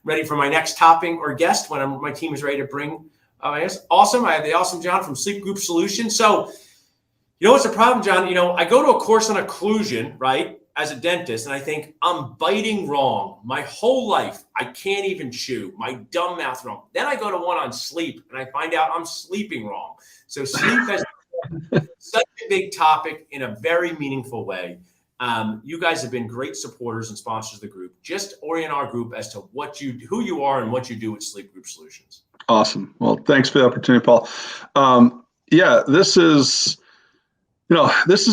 ready for my next topping or guest when my team is ready to bring. I guess awesome. I have the awesome John from Sleep Group Solutions. So, what's the problem, John? I go to a course on occlusion, right, as a dentist, and I think I'm biting wrong. My whole life, I can't even chew. My dumb mouth wrong. Then I go to one on sleep, and I find out I'm sleeping wrong. So sleep has such a big topic in a very meaningful way. You guys have been great supporters and sponsors of the group. Just orient our group as to who you are and what you do at Sleep Group Solutions. Awesome. Well, thanks for the opportunity, Paul. This is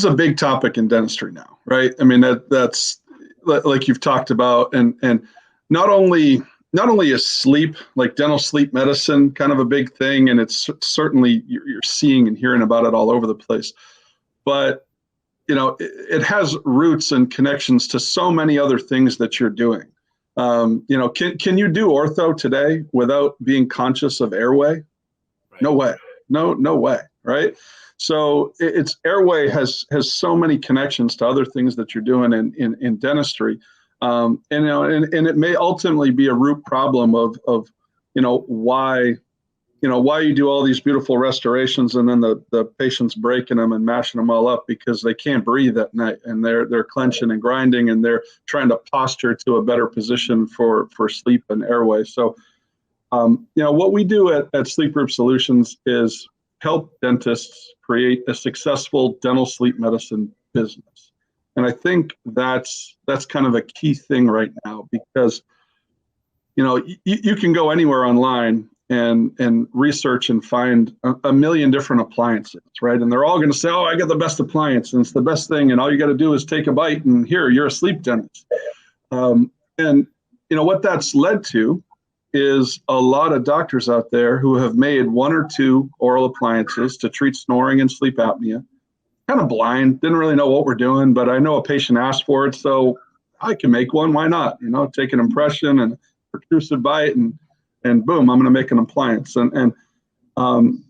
a big topic in dentistry now, right? I mean, that's like you've talked about, and not only is sleep, like dental sleep medicine, kind of a big thing, and it's certainly you're seeing and hearing about it all over the place, but it has roots and connections to so many other things that you're doing. Can you do ortho today without being conscious of airway? Right. No way. No way. Right. So it's airway has so many connections to other things that you're doing in dentistry. And it may ultimately be a root problem of why you do all these beautiful restorations and then the patient's breaking them and mashing them all up because they can't breathe at night and they're clenching and grinding and they're trying to posture to a better position for sleep and airway. So, what we do at Sleep Group Solutions is help dentists create a successful dental sleep medicine business. And I think that's kind of a key thing right now because, you can go anywhere online and research and find a million different appliances, right? And they're all going to say, oh, I got the best appliance and it's the best thing. And all you got to do is take a bite and here, you're a sleep dentist. What that's led to is a lot of doctors out there who have made one or two oral appliances to treat snoring and sleep apnea, kind of blind, didn't really know what we're doing, but I know a patient asked for it, so I can make one. Why not? Take an impression and protrusive bite and boom, I'm going to make an appliance. And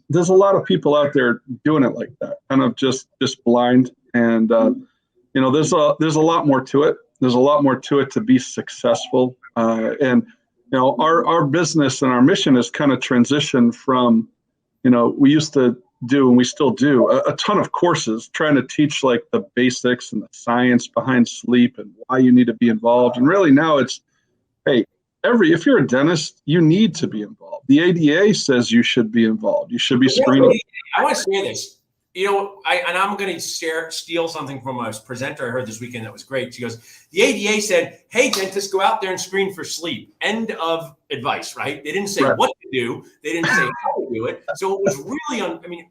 there's a lot of people out there doing it like that, kind of just blind. And there's a lot more to it. There's a lot more to it to be successful. Our business and our mission has kind of transitioned from, we used to do and we still do a ton of courses trying to teach like the basics and the science behind sleep and why you need to be involved. And really now it's, hey, if you're a dentist, you need to be involved. The ADA says you should be involved. You should be screening. I want to say this. I'm going to steal something from a presenter I heard this weekend that was great. She goes, the ADA said, hey, dentists, go out there and screen for sleep. End of advice, right? They didn't say what to do. They didn't say how to do it. So it was really,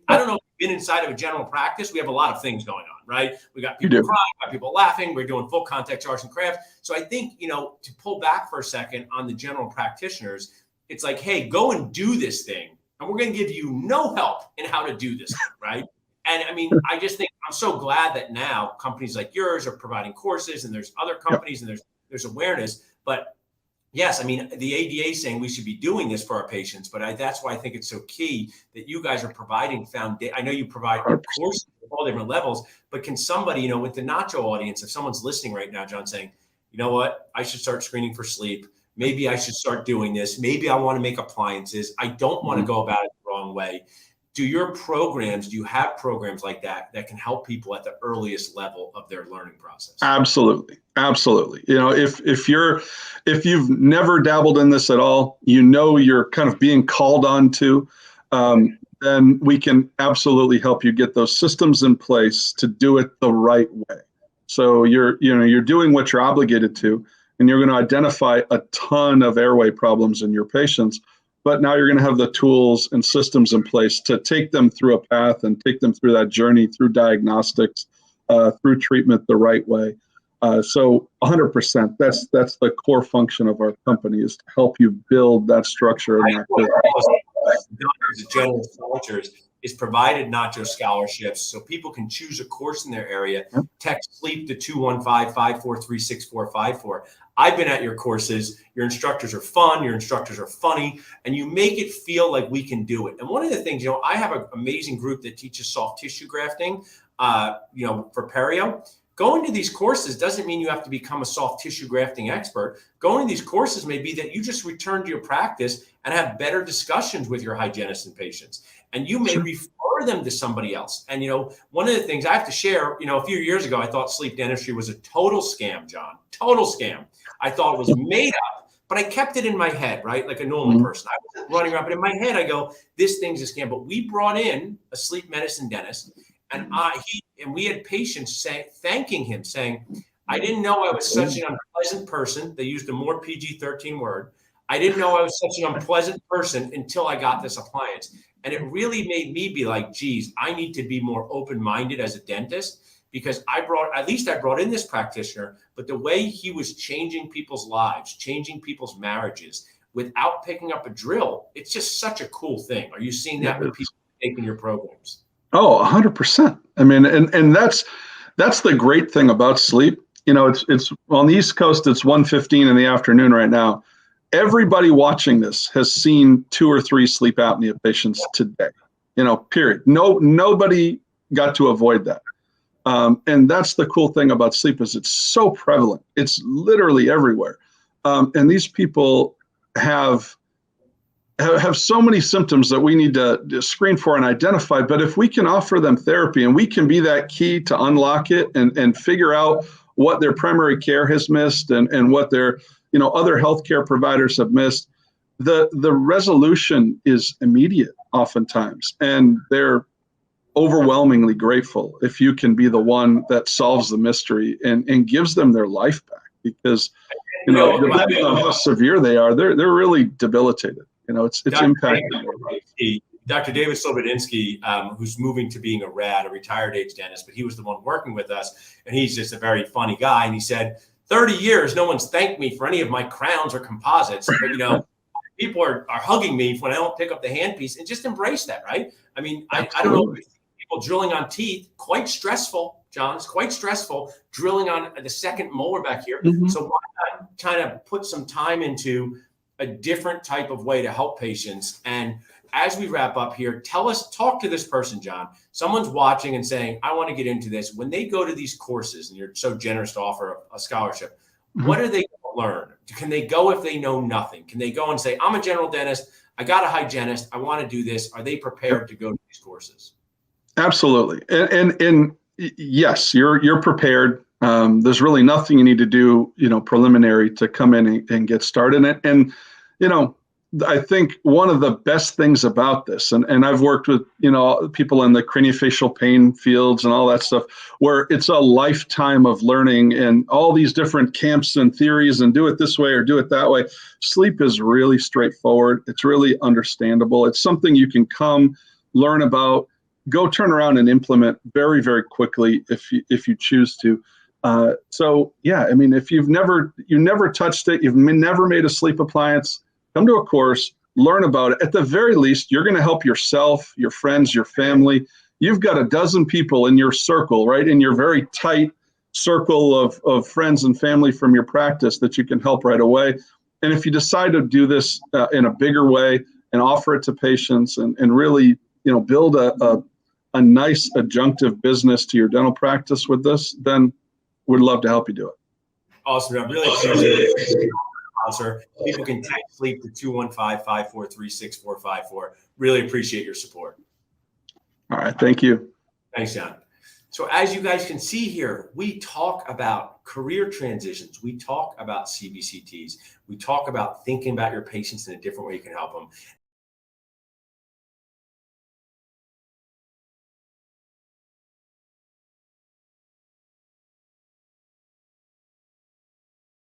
I don't know if you've been inside of a general practice. We have a lot of things going on, right? We got people crying, we got people laughing. We're doing full contact arts and crafts. So I think, to pull back for a second on the general practitioners, it's like, hey, go and do this thing. And we're going to give you no help in how to do this, right? And I just think I'm so glad that now companies like yours are providing courses and there's other companies and there's awareness. But yes, the ADA is saying we should be doing this for our patients, but that's why I think it's so key that you guys are providing I know you provide courses at all different levels, but can somebody, with the Nacho audience, if someone's listening right now, John, saying, you know what, I should start screening for sleep. Maybe I should start doing this. Maybe I want to make appliances. I don't want to go about it the wrong way. Do you have programs like that can help people at the earliest level of their learning process? Absolutely. If you've never dabbled in this at all, you're kind of being called on to, then we can absolutely help you get those systems in place to do it the right way. So you're doing what you're obligated to, and you're going to identify a ton of airway problems in your patients. But now you're going to have the tools and systems in place to take them through a path and take them through that journey, through diagnostics, through treatment the right way. So 100%, that's the core function of our company, is to help you build that structure. General sponsors is provided Nacho scholarships so people can choose a course in their area. Text SLEEP to 215-543-6454. I've been at your courses. Your instructors are fun. Your instructors are funny, and you make it feel like we can do it. And one of the things, I have an amazing group that teaches soft tissue grafting, for perio. Going to these courses doesn't mean you have to become a soft tissue grafting expert. Going to these courses may be that you just return to your practice and have better discussions with your hygienists and patients. And you may refer them to somebody else. And, one of the things I have to share, a few years ago, I thought sleep dentistry was a total scam, John, total scam. I thought it was made up, but I kept it in my head, right? Like a normal person. I was running around, but in my head, I go, this thing's a scam. But we brought in a sleep medicine dentist, and we had patients thanking him, saying, I didn't know I was such an unpleasant person. They used a more PG-13 word. I didn't know I was such an unpleasant person until I got this appliance. And it really made me be like, geez, I need to be more open-minded as a dentist, because I brought in this practitioner, but the way he was changing people's lives, changing people's marriages without picking up a drill, it's just such a cool thing. Are you seeing that with people taking your programs? Oh, 100%. I mean, and that's the great thing about sleep. It's on the East Coast, it's 1:15 in the afternoon right now. Everybody watching this has seen 2 or 3 sleep apnea patients today, period. Nobody got to avoid that. And that's the cool thing about sleep, is it's so prevalent. It's literally everywhere. And these people have so many symptoms that we need to screen for and identify. But if we can offer them therapy, and we can be that key to unlock it and figure out what their primary care has missed and what their other healthcare providers have missed, the resolution is immediate oftentimes, and they're overwhelmingly grateful if you can be the one that solves the mystery and gives them their life back, because depending on how severe they are, they're really debilitated. It's impacting. Dr. David Slobodinsky, who's moving to being a retired age dentist, but he was the one working with us, and he's just a very funny guy. And he said, 30 years, no one's thanked me for any of my crowns or composites, but people are hugging me when I don't pick up the handpiece, and just embrace that, right? I mean, I don't know if people drilling on teeth, quite stressful, John. It's quite stressful drilling on the second molar back here. So why not kind of put some time into a different type of way to help patients? And as we wrap up here, talk to this person, John. Someone's watching and saying, I want to get into this. When they go to these courses, and you're so generous to offer a scholarship, what are they going to learn? Can they go if they know nothing? Can they go and say, I'm a general dentist, I got a hygienist, I want to do this? Are they prepared to go to these courses? Absolutely. And yes, you're prepared. There's really nothing you need to do, preliminary to come in and get started. And I think one of the best things about this, and I've worked with, people in the craniofacial pain fields and all that stuff, where it's a lifetime of learning and all these different camps and theories and do it this way or do it that way. Sleep is really straightforward. It's really understandable. It's something you can come learn about, go turn around and implement very, very quickly if you choose to. So yeah, I mean, if you never touched it, you've never made a sleep appliance, come to a course, learn about it. At the very least, you're going to help yourself, your friends, your family. You've got a dozen people in your circle, right? In your very tight circle of friends and family from your practice that you can help right away. And if you decide to do this in a bigger way and offer it to patients and really, build a nice adjunctive business to your dental practice with this, then we'd love to help you do it. Awesome. I really appreciate it. People can text sleep to 215-543-6454. Really appreciate your support. All right. Thank you. Thanks, John. So as you guys can see here, we talk about career transitions. We talk about CBCTs. We talk about thinking about your patients in a different way you can help them.